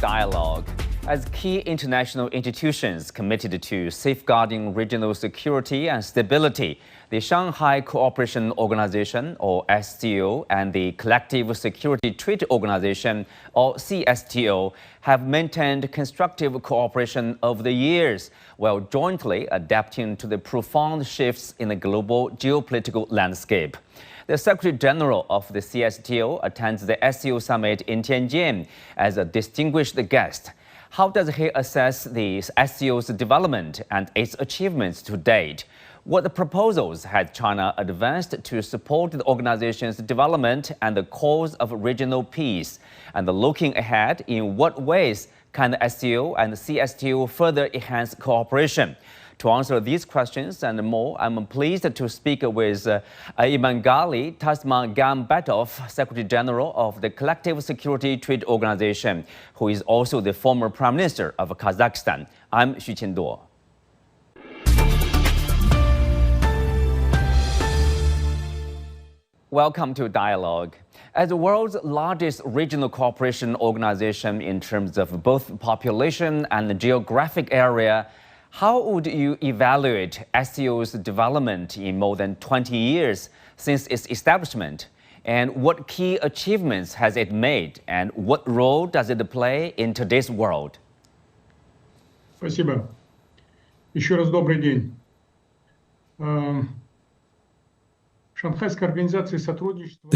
dialogue. As key international institutions committed to safeguarding regional security and stability, the Shanghai Cooperation Organization, or SCO, and the Collective Security Treaty Organization, or CSTO, have maintained constructive cooperation over the years, while jointly adapting to the profound shifts in the global geopolitical landscape. The Secretary-General of the CSTO attends the SCO summit in Tianjin as a distinguished guest. How does he assess the SCO's development and its achievements to date? What proposals has China advanced to support the organization's development and the cause of regional peace? And looking ahead, in what ways can the SCO and the CSTO further enhance cooperation? To answer these questions and more, I'm pleased to speak with Imangali Tasmagambetov, Secretary-General of the Collective Security Treaty Organization, who is also the former Prime Minister of Kazakhstan. I'm Xu Qinduo. Welcome to Dialogue. As the world's largest regional cooperation organization in terms of both population and geographic area, how would you evaluate SCO's development in more than 20 years since its establishment? And what key achievements has it made? And what role does it play in today's world? Спасибо. Еще раз добрый день. The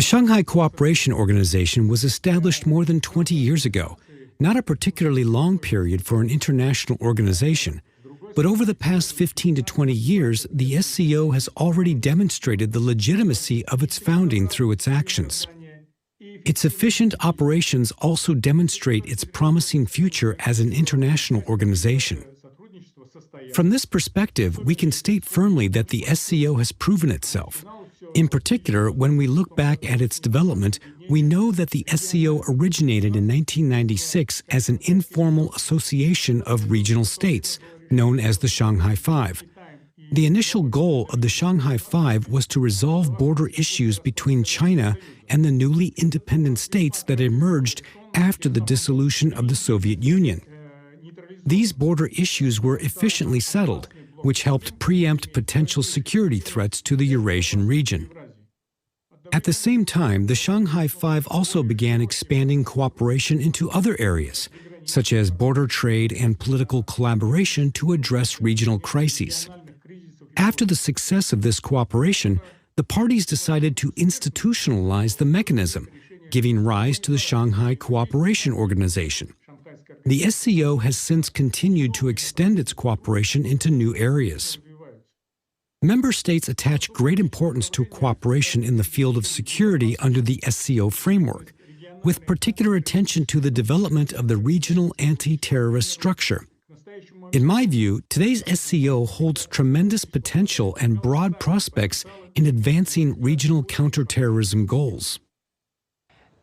Shanghai Cooperation Organization was established more than 20 years ago, not a particularly long period for an international organization. But over the past 15 to 20 years, the SCO has already demonstrated the legitimacy of its founding through its actions. Its efficient operations also demonstrate its promising future as an international organization. From this perspective, we can state firmly that the SCO has proven itself. In particular, when we look back at its development, we know that the SCO originated in 1996 as an informal association of regional states, known as the Shanghai Five. The initial goal of the Shanghai Five was to resolve border issues between China and the newly independent states that emerged after the dissolution of the Soviet Union. These border issues were efficiently settled, which helped preempt potential security threats to the Eurasian region. At the same time, the Shanghai Five also began expanding cooperation into other areas, such as border trade and political collaboration to address regional crises. After the success of this cooperation, the parties decided to institutionalize the mechanism, giving rise to the Shanghai Cooperation Organization. The SCO has since continued to extend its cooperation into new areas. Member states attach great importance to cooperation in the field of security under the SCO framework, with particular attention to the development of the regional anti-terrorist structure. In my view, today's SCO holds tremendous potential and broad prospects in advancing regional counterterrorism goals.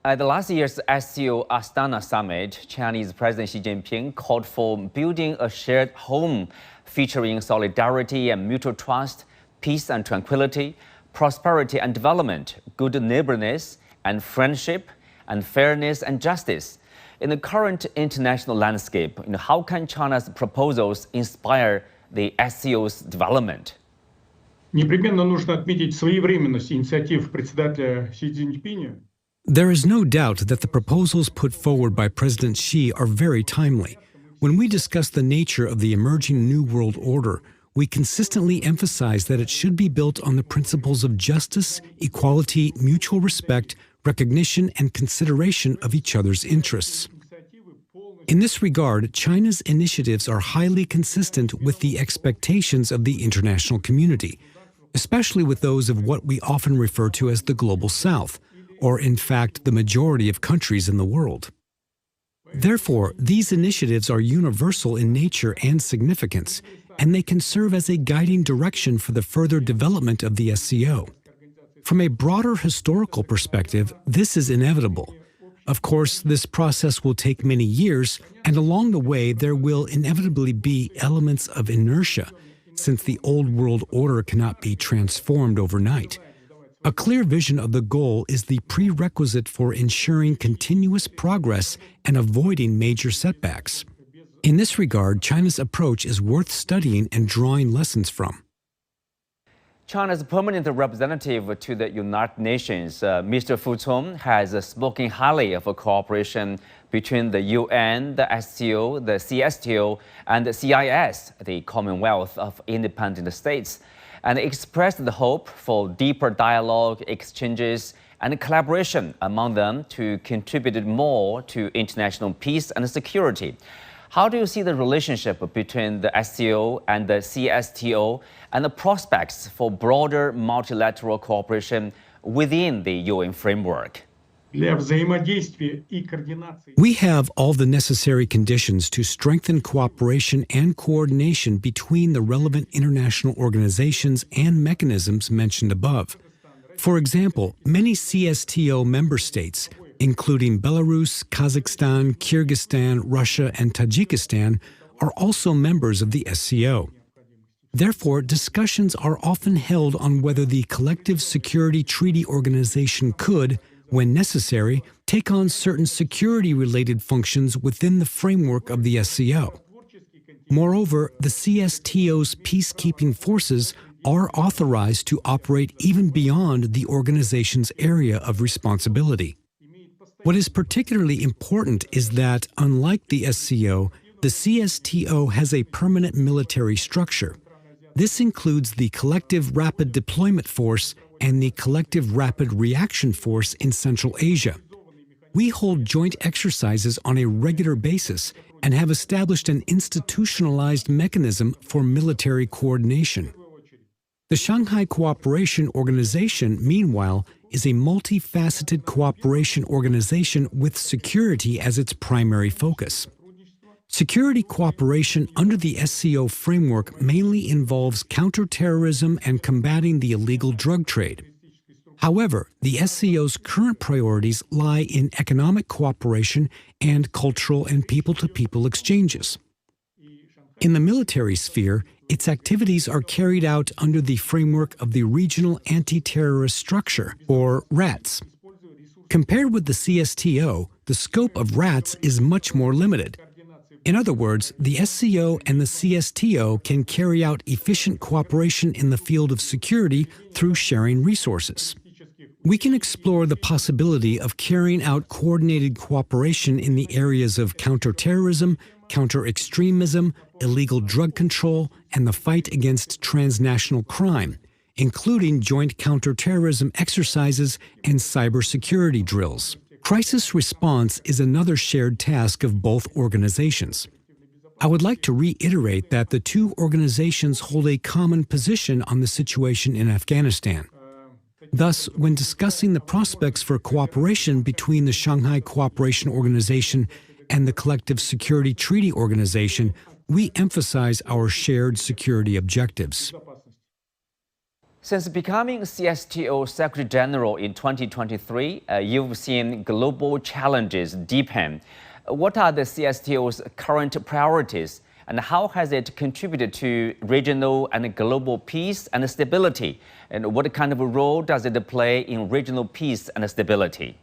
At the last year's SCO Astana summit, Chinese President Xi Jinping called for building a shared home featuring solidarity and mutual trust, peace and tranquility, prosperity and development, good neighborliness and friendship, and fairness and justice. In the current international landscape, how can China's proposals inspire the SCO's development? Непременно нужно отметить своевременность инициатив председателя Си Цзиньпиня. There is no doubt that the proposals put forward by President Xi are very timely. When we discuss the nature of the emerging New World Order, we consistently emphasize that it should be built on the principles of justice, equality, mutual respect, recognition, and consideration of each other's interests. In this regard, China's initiatives are highly consistent with the expectations of the international community, especially with those of what we often refer to as the Global South, or in fact the majority of countries in the world. Therefore, these initiatives are universal in nature and significance, and they can serve as a guiding direction for the further development of the SCO. From a broader historical perspective, this is inevitable. Of course, this process will take many years, and along the way there will inevitably be elements of inertia, since the old world order cannot be transformed overnight. A clear vision of the goal is the prerequisite for ensuring continuous progress and avoiding major setbacks. In this regard, China's approach is worth studying and drawing lessons from. China's permanent representative to the United Nations, Mr. Fu Cong, has spoken highly of a cooperation between the UN, the SCO, the CSTO, and the CIS, the Commonwealth of Independent States, and expressed the hope for deeper dialogue, exchanges, and collaboration among them to contribute more to international peace and security. How do you see the relationship between the SCO and the CSTO and the prospects for broader multilateral cooperation within the UN framework? Для взаимодействия и координации. We have all the necessary conditions to strengthen cooperation and coordination between the relevant international organizations and mechanisms mentioned above. For example, many CSTO member states, including Belarus, Kazakhstan, Kyrgyzstan, Russia, and Tajikistan, are also members of the SCO. Therefore, discussions are often held on whether the Collective Security Treaty Organization could, when necessary, take on certain security-related functions within the framework of the SCO. Moreover, the CSTO's peacekeeping forces are authorized to operate even beyond the organization's area of responsibility. What is particularly important is that, unlike the SCO, the CSTO has a permanent military structure. This includes the Collective Rapid Deployment Force and the Collective Rapid Reaction Force in Central Asia. We hold joint exercises on a regular basis and have established an institutionalized mechanism for military coordination. The Shanghai Cooperation Organization, meanwhile, is a multifaceted cooperation organization with security as its primary focus. Security cooperation under the SCO framework mainly involves counterterrorism and combating the illegal drug trade. However, the SCO's current priorities lie in economic cooperation and cultural and people-to-people exchanges. In the military sphere, its activities are carried out under the framework of the Regional Anti-Terrorist Structure, or RATS. Compared with the CSTO, the scope of RATS is much more limited. In other words, the SCO and the CSTO can carry out efficient cooperation in the field of security through sharing resources. We can explore the possibility of carrying out coordinated cooperation in the areas of counterterrorism, counter-extremism, illegal drug control, and the fight against transnational crime, including joint counterterrorism exercises and cybersecurity drills. Crisis response is another shared task of both organizations. I would like to reiterate that the two organizations hold a common position on the situation in Afghanistan. Thus, when discussing the prospects for cooperation between the Shanghai Cooperation Organization and the Collective Security Treaty Organization, we emphasize our shared security objectives. Since becoming CSTO Secretary General in 2023, you've seen global challenges deepen. What are the CSTO's current priorities, and how has it contributed to regional and global peace and stability? And what kind of a role does it play in regional peace and stability?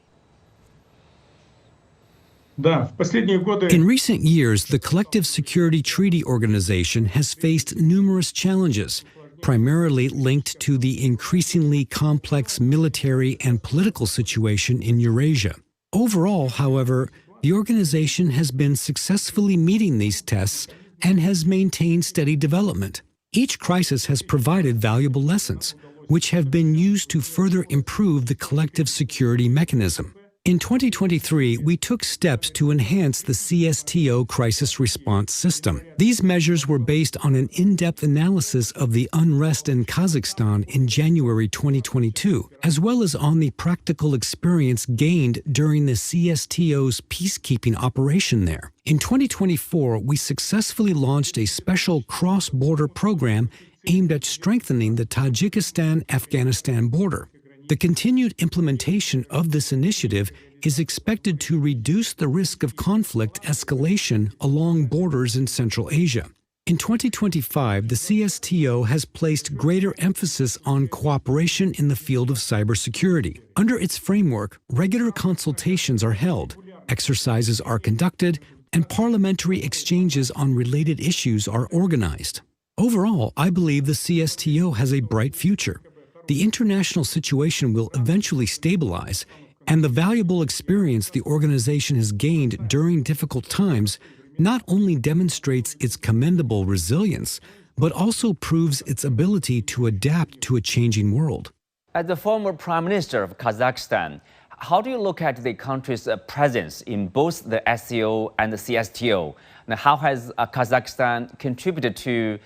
In recent years, the Collective Security Treaty Organization has faced numerous challenges, primarily linked to the increasingly complex military and political situation in Eurasia. Overall, however, the organization has been successfully meeting these tests and has maintained steady development. Each crisis has provided valuable lessons, which have been used to further improve the collective security mechanism. In 2023, we took steps to enhance the CSTO crisis response system. These measures were based on an in-depth analysis of the unrest in Kazakhstan in January 2022, as well as on the practical experience gained during the CSTO's peacekeeping operation there. In 2024, we successfully launched a special cross-border program aimed at strengthening the Tajikistan-Afghanistan border. The continued implementation of this initiative is expected to reduce the risk of conflict escalation along borders in Central Asia. In 2025, the CSTO has placed greater emphasis on cooperation in the field of cybersecurity. Under its framework, regular consultations are held, exercises are conducted, and parliamentary exchanges on related issues are organized. Overall, I believe the CSTO has a bright future. The international situation will eventually stabilize, and the valuable experience the organization has gained during difficult times not only demonstrates its commendable resilience, but also proves its ability to adapt to a changing world. As the former Prime Minister of Kazakhstan, how do you look at the country's presence in both the SCO and the CSTO? Now, how has Kazakhstan contributed to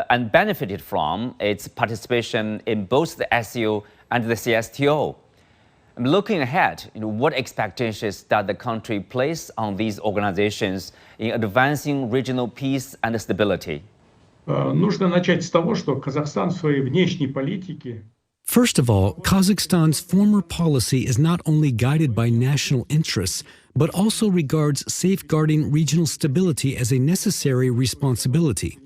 and benefited from its participation in both the SCO and the CSTO? Looking ahead, what expectations does the country place on these organizations in advancing regional peace and stability? Нужно начать с того, что Казахстан в своей внешней политике First of all, Kazakhstan's former policy is not only guided by national interests, but also regards safeguarding regional stability as a necessary responsibility.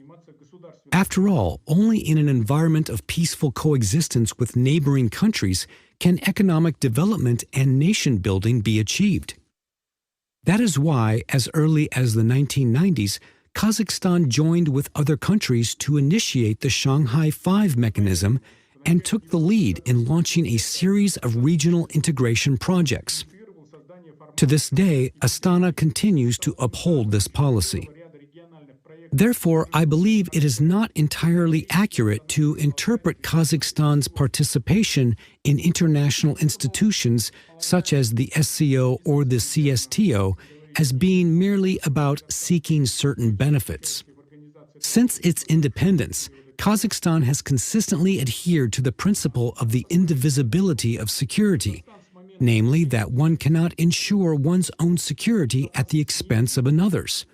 After all, only in an environment of peaceful coexistence with neighboring countries can economic development and nation-building be achieved. That is why, as early as the 1990s, Kazakhstan joined with other countries to initiate the Shanghai 5 mechanism and took the lead in launching a series of regional integration projects. To this day, Astana continues to uphold this policy. Therefore, I believe it is not entirely accurate to interpret Kazakhstan's participation in international institutions such as the SCO or the CSTO as being merely about seeking certain benefits. Since its independence, Kazakhstan has consistently adhered to the principle of the indivisibility of security, namely that one cannot ensure one's own security at the expense of another's.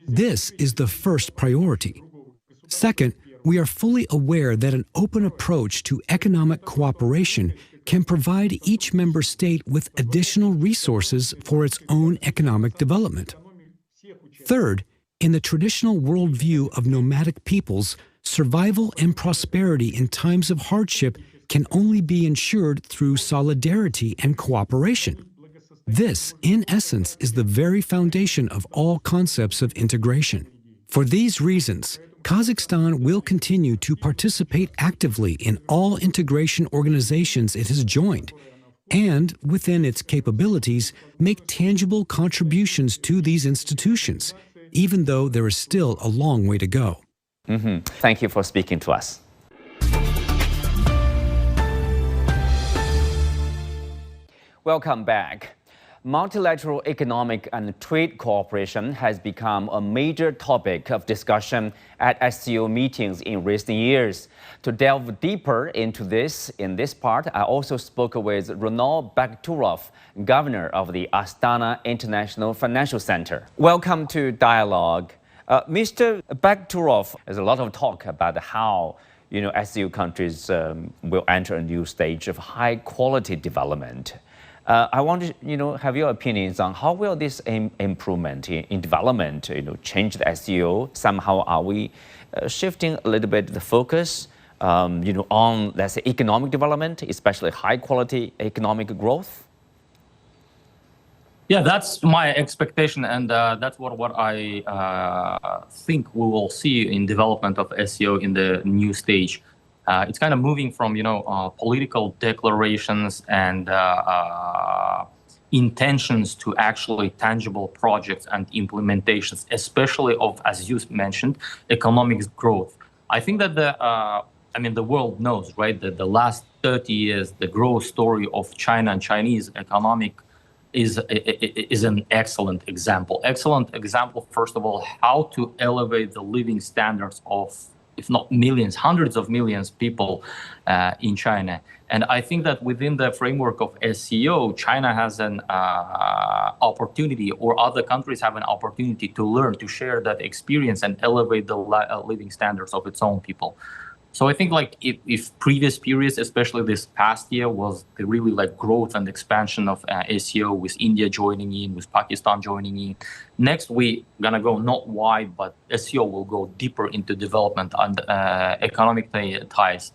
This is the first priority. Second, we are fully aware that an open approach to economic cooperation can provide each member state with additional resources for its own economic development. Third, in the traditional worldview of nomadic peoples, survival and prosperity in times of hardship can only be ensured through solidarity and cooperation. This, in essence, is the very foundation of all concepts of integration. For these reasons, Kazakhstan will continue to participate actively in all integration organizations it has joined, and, within its capabilities, make tangible contributions to these institutions, even though there is still a long way to go. Thank you for speaking to us. Welcome back. Multilateral economic and trade cooperation has become a major topic of discussion at SCO meetings in recent years. To delve deeper into this, in this part, I also spoke with Renat Bekturov, Governor of the Astana International Financial Centre. Welcome to Dialogue. Mr. Bekturov, there's a lot of talk about how SCO countries will enter a new stage of high-quality development. I want to, have your opinions on how will this improvement in development, change the SCO? Somehow, are we shifting a little bit the focus, on, let's say, economic development, especially high-quality economic growth? Yeah, that's my expectation, and that's what I think we will see in development of SCO in the new stage. It's kind of moving from, political declarations and intentions to actually tangible projects and implementations, especially of, as you mentioned, economic growth. I think that the world knows, right, that the last 30 years, the growth story of China and Chinese economic is an excellent example. Excellent example, first of all, how to elevate the living standards of, if not millions, hundreds of millions of people in China. And I think that within the framework of SCO, China has an opportunity, or other countries have an opportunity to learn, to share that experience and elevate the living standards of its own people. So I think like if previous periods, especially this past year, was the really like growth and expansion of SCO with India joining in, with Pakistan joining in. Next, we gonna go not wide, but SCO will go deeper into development and economic ties,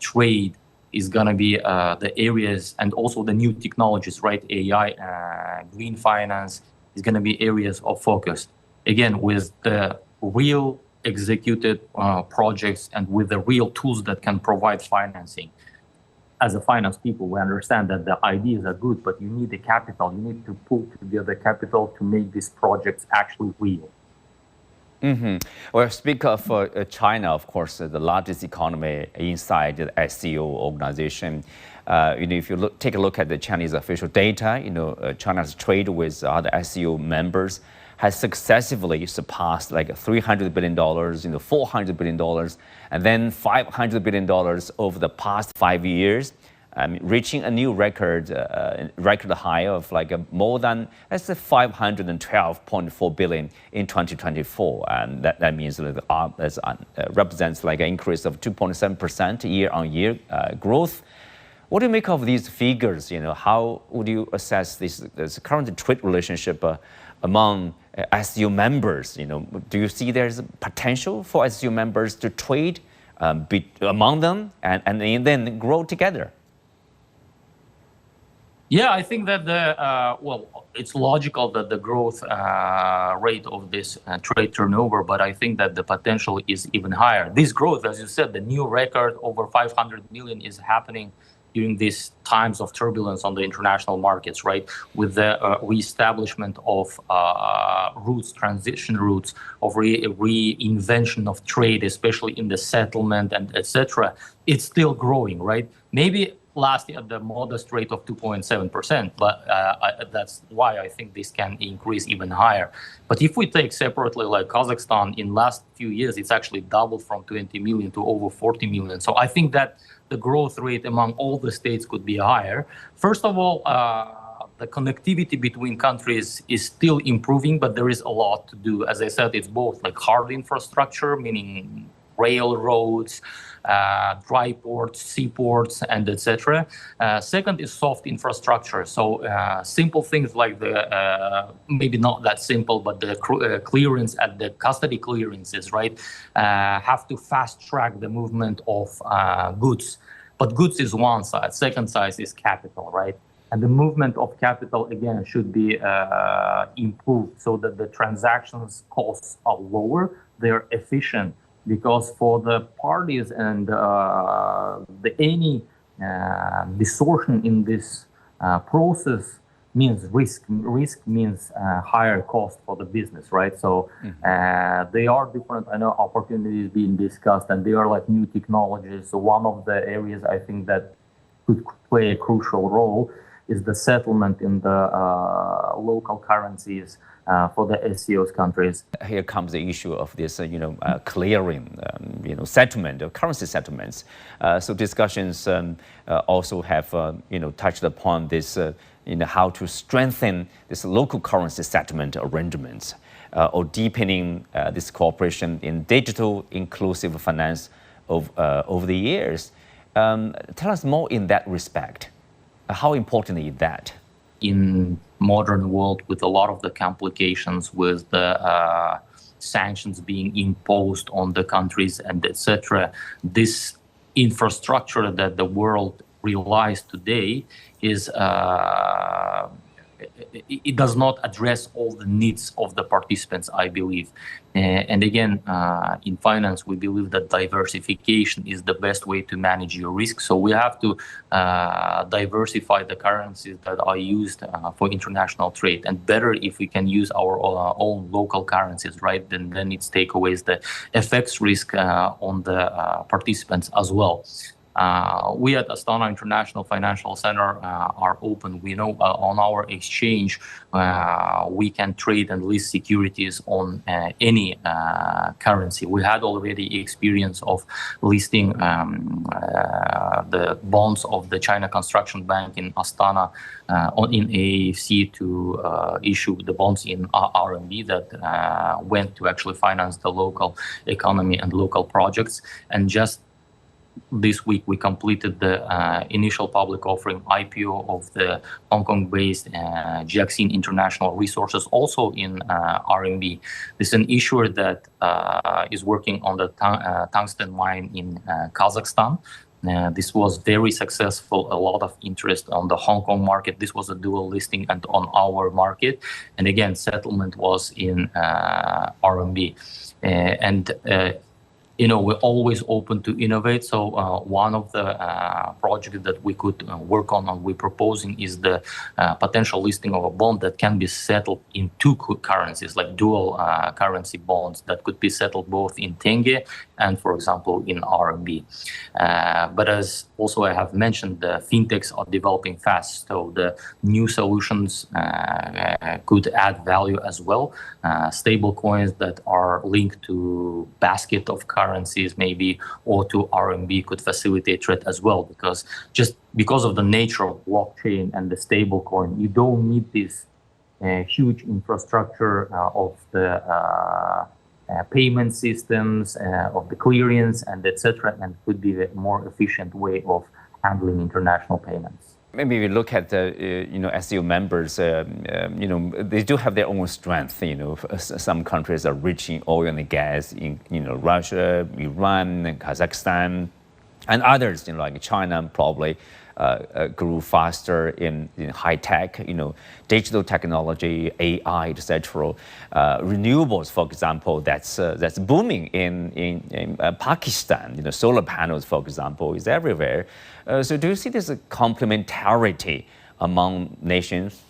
trade is gonna be the areas, and also the new technologies, right? AI, green finance is gonna be areas of focus. Again, with the real executed projects and with the real tools that can provide financing. As a finance people, we understand that the ideas are good, but you need the capital. You need to pull together capital to make these projects actually real. Well, speak of China, of course, the largest economy inside the SCO organization. If you take a look at the Chinese official data, China's trade with other SCO members has successively surpassed like $300 billion, $400 billion, and then $500 billion over the past 5 years, reaching a new record high of like more than, let's say, $512.4 billion in 2024. And that means that represents like an increase of 2.7% year-on-year growth. What do you make of these figures? How would you assess this current trade relationship among SCO members? Do you see there's potential for SCO members to trade among them and then grow together? Yeah, I think that it's logical that the growth rate of this trade turnover, but I think that the potential is even higher. This growth, as you said, the new record over 500 million is happening during these times of turbulence on the international markets, right? With the reestablishment of routes, transition routes, of reinvention of trade, especially in the settlement and etc. It's still growing, right? Maybe last year at the modest rate of 2.7%, but that's why I think this can increase even higher. But if we take separately, like Kazakhstan, in last few years, it's actually doubled from 20 million to over 40 million. So I think that the growth rate among all the states could be higher. First of all, the connectivity between countries is still improving, but there is a lot to do. As I said, it's both like hard infrastructure, meaning railroads, dry ports, seaports, and etc. Second is soft infrastructure. So simple things like the, maybe not that simple, but the clearance at the custody clearances, right, have to fast track the movement of goods. But goods is one side. Second side is capital, right? And the movement of capital, again, should be improved so that the transactions costs are lower, they're efficient. Because for the parties and any distortion in this process means risk. Risk means higher cost for the business, right? So they are different. I know opportunities being discussed, and they are like new technologies. So one of the areas I think that could play a crucial role is the settlement in the local currencies for the SCO's countries. Here comes the issue of this, clearing, settlement, currency settlements. So discussions also have, touched upon this, how to strengthen this local currency settlement arrangements or deepening this cooperation in digital inclusive finance over the years. Tell us more in that respect. How important is that? In modern world, with a lot of the complications with the sanctions being imposed on the countries and etc., this infrastructure that the world relies today is it does not address all the needs of the participants, I believe. And again, in finance, we believe that diversification is the best way to manage your risk. So we have to diversify the currencies that are used for international trade. And better if we can use our own local currencies, right? Then it takes away the FX risk on the participants as well. We at Astana International Financial Centre are open. We know on our exchange we can trade and list securities on any currency. We had already experience of listing the bonds of the China Construction Bank in Astana in AAFC to issue the bonds in RMB that went to actually finance the local economy and local projects. And just this week, we completed the initial public offering IPO of the Hong Kong-based Jiaxin International Resources, also in RMB. This is an issuer that is working on the tungsten mine in Kazakhstan. This was very successful, a lot of interest on the Hong Kong market. This was a dual listing and on our market. And again, settlement was in RMB. We're always open to innovate. So one of the projects that we could work on and we're proposing is the potential listing of a bond that can be settled in two currencies, like dual currency bonds that could be settled both in tenge and, for example, in RMB. But as also I have mentioned, the fintechs are developing fast. So the new solutions could add value as well. Stable coins that are linked to basket of currencies maybe or to RMB could facilitate trade as well, because just because of the nature of blockchain and the stable coin, you don't need this huge infrastructure of the payment systems, of the clearance and etc., and could be a more efficient way of handling international payments. Maybe we look at the SCO members. They do have their own strength. Some countries are rich in oil and gas, in Russia, Iran, Kazakhstan, and others, like China, probably grew faster in high tech, digital technology, AI, etc. Renewables, for example, that's booming in Pakistan. Solar panels, for example, is everywhere. So do you see this complementarity among nations?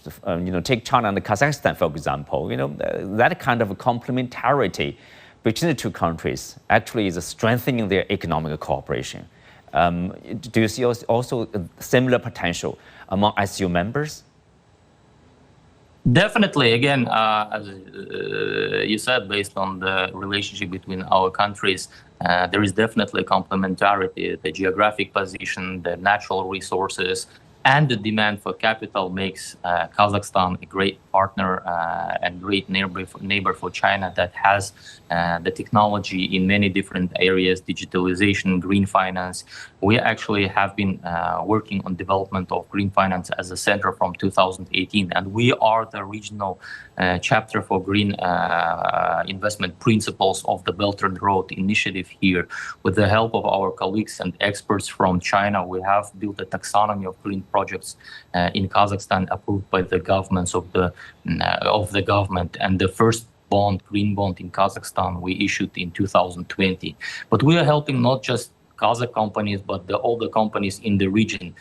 Take China and Kazakhstan, for example. That kind of complementarity between the two countries actually is strengthening their economic cooperation. Do you see also similar potential among SCO members? Definitely. Again, as you said, based on the relationship between our countries, there is definitely complementarity. The geographic position, the natural resources, and the demand for capital makes Kazakhstan a great partner and great neighbor for China that has the technology in many different areas, digitalization, green finance. We actually have been working on development of green finance as a center from 2018, and we are the regional chapter for green investment principles of the Belt and Road initiative here. With the help of our colleagues and experts from China, we have built a taxonomy of green projects in Kazakhstan approved by the governments of the government, and the first green bond in Kazakhstan we issued in 2020. But we are helping not just Kazakh companies, but all the companies in the region.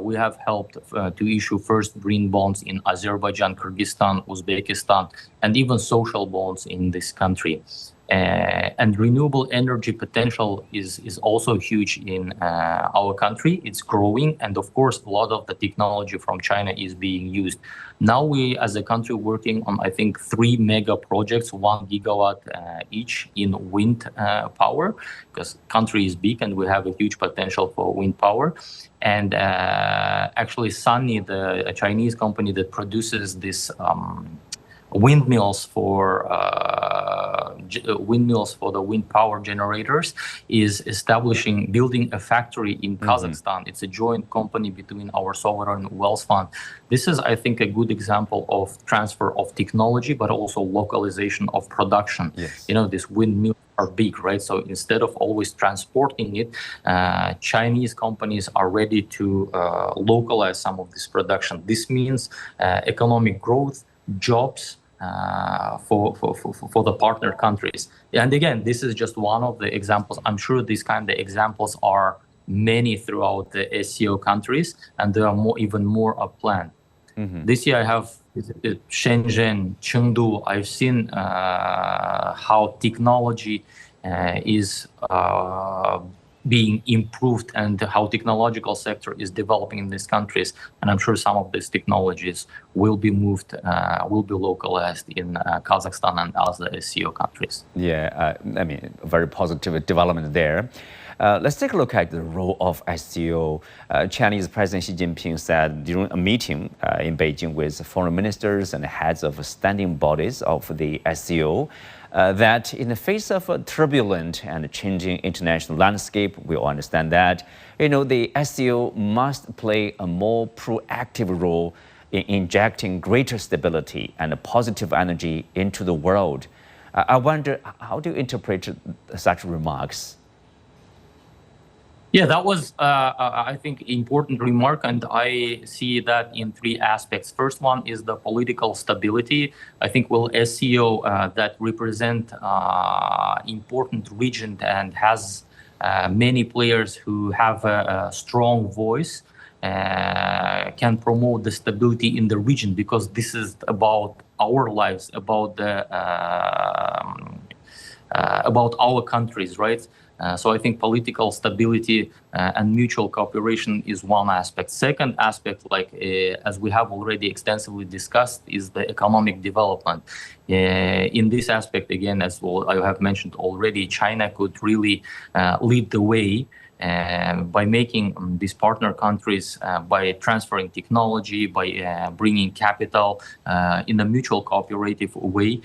We have helped to issue first green bonds in Azerbaijan, Kyrgyzstan, Uzbekistan, and even social bonds in this country. And renewable energy potential is also huge in our country. It's growing, and of course, a lot of the technology from China is being used. Now we, as a country, working on, I think, 3 mega projects, 1 gigawatt each in wind power, because country is big and we have a huge potential for wind power. And actually, Sunny, the Chinese company that produces this windmills for the wind power generators, is building a factory in Kazakhstan. It's a joint company between our sovereign wealth fund. This is, I think, a good example of transfer of technology, but also localization of production. Yes. These windmills are big, right? So instead of always transporting it, Chinese companies are ready to localize some of this production. This means economic growth, jobs, for the partner countries. And again, this is just one of the examples. I'm sure these kind of examples are many throughout the SCO countries, and there are even more are planned. This year I have visited Shenzhen, Chengdu. I've seen how technology is being improved and how technological sector is developing in these countries. And I'm sure some of these technologies will be moved, will be localized in Kazakhstan and other SCO countries. Yeah, I mean, very positive development there. Let's take a look at the role of SCO. Chinese President Xi Jinping said during a meeting in Beijing with foreign ministers and heads of standing bodies of the SCO that in the face of a turbulent and changing international landscape, we all understand that, the SCO must play a more proactive role in injecting greater stability and positive energy into the world. I wonder, how do you interpret such remarks? Yeah, that was, I think, important remark, and I see that in three aspects. First one is the political stability. I think SCO that represent important region and has many players who have a strong voice can promote the stability in the region, because this is about our lives, about our countries, right? So I think political stability and mutual cooperation is one aspect. Second aspect, as we have already extensively discussed, is the economic development. In this aspect, again, as well, I have mentioned already, China could really lead the way by making these partner countries, by transferring technology, by bringing capital in a mutual cooperative way,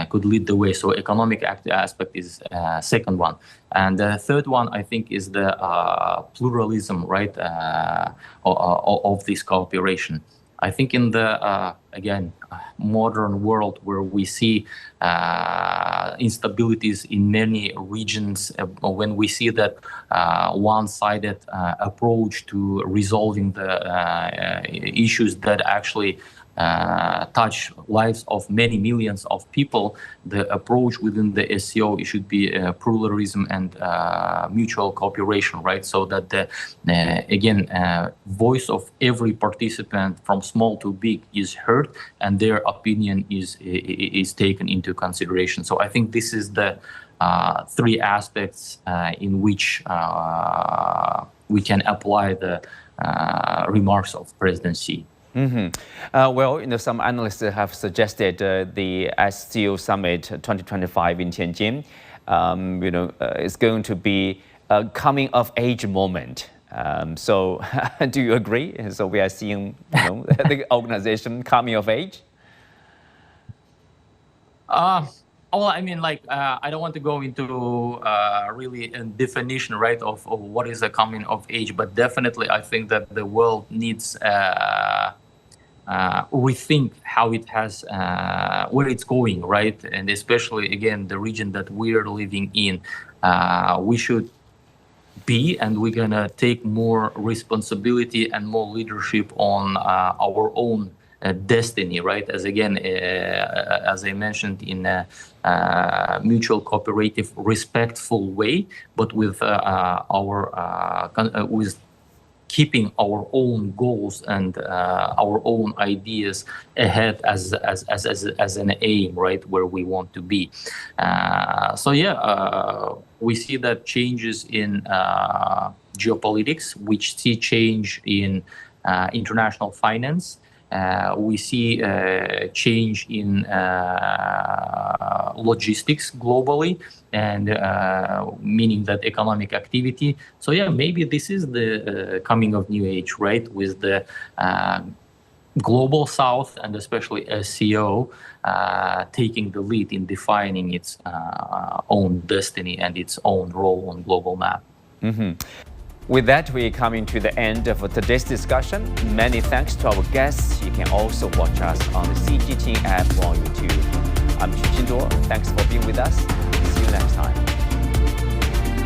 could lead the way. So economic aspect is second one. And the third one, I think, is the pluralism, right, of this cooperation. I think in the, again, modern world where we see instabilities in many regions, when we see that one-sided approach to resolving the issues that actually touch lives of many millions of people, the approach within the SCO should be pluralism and mutual cooperation, right? So that the voice of every participant from small to big is heard, and their opinion is taken into consideration. So I think this is the three aspects in which we can apply the remarks of President Xi. Well, some analysts have suggested the SCO Summit 2025 in Tianjin, is going to be a coming-of-age moment. So, do you agree? So we are seeing, the organization coming of age. Well, I mean, I don't want to go into really a definition, right, of what is a coming of age, but definitely I think that the world needs rethink how it has, where it's going, right? And especially, again, the region that we're living in, we should be, and we're gonna take more responsibility and more leadership on our own destiny, right? As again, as I mentioned, in a mutual cooperative, respectful way, but with with keeping our own goals and our own ideas ahead as an aim, right, where we want to be. So yeah, we see that changes in geopolitics, which see change in international finance. We see change in logistics globally, and meaning that economic activity. So yeah, maybe this is the coming of new age, right? With the global South and especially SCO taking the lead in defining its own destiny and its own role on global map. With that, we're coming to the end of today's discussion. Many thanks to our guests. You can also watch us on the CGTN app on YouTube. I'm Xu Qinduo. Thanks for being with us. See you next time.